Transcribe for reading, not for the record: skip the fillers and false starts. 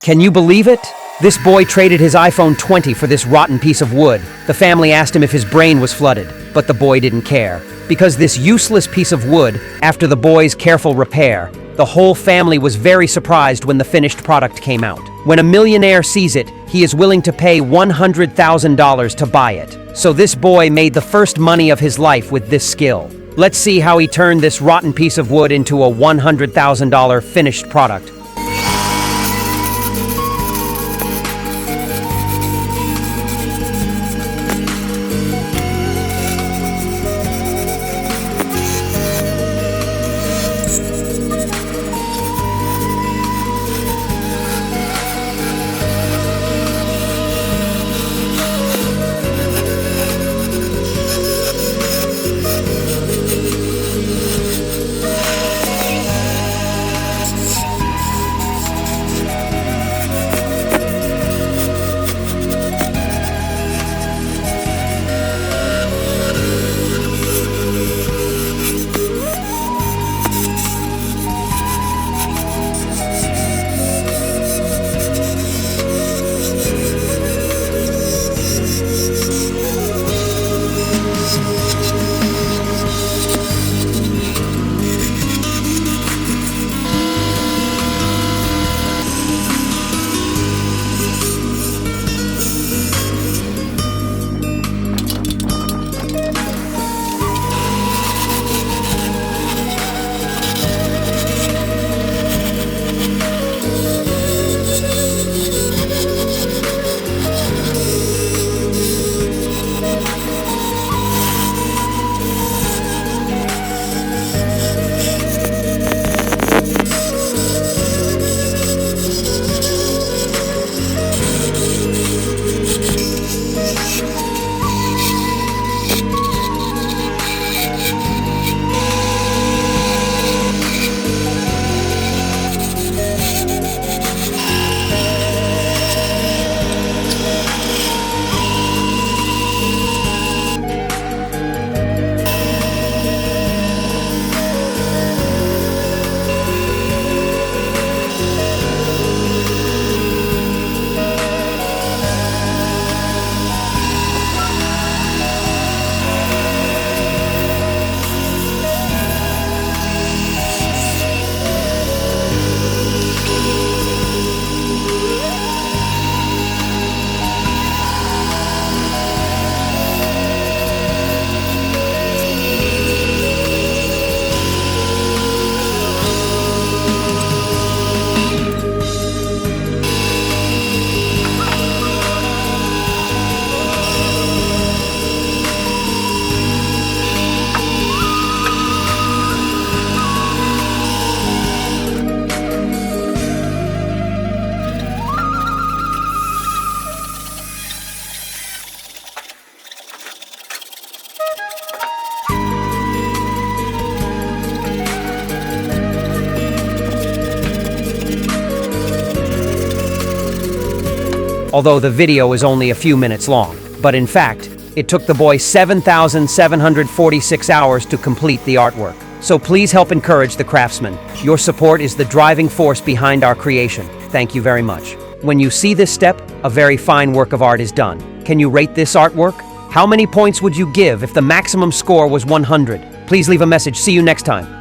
Can you believe it? This boy traded his iPhone 20 for this rotten piece of wood. The family asked him if his brain was flooded, but the boy didn't care. Because this useless piece of wood, after the boy's careful repair, the whole family was very surprised when the finished product came out. When a millionaire sees it, he is willing to pay $100,000 to buy it. So this boy made the first money of his life with this skill. Let's see how he turned this rotten piece of wood into a $100,000 finished product. Although the video is only a few minutes long. But in fact, it took the boy 7,746 hours to complete the artwork. So please help encourage the craftsman. Your support is the driving force behind our creation. Thank you very much. When you see this step, a very fine work of art is done. Can you rate this artwork? How many points would you give if the maximum score was 100? Please leave a message. See you next time.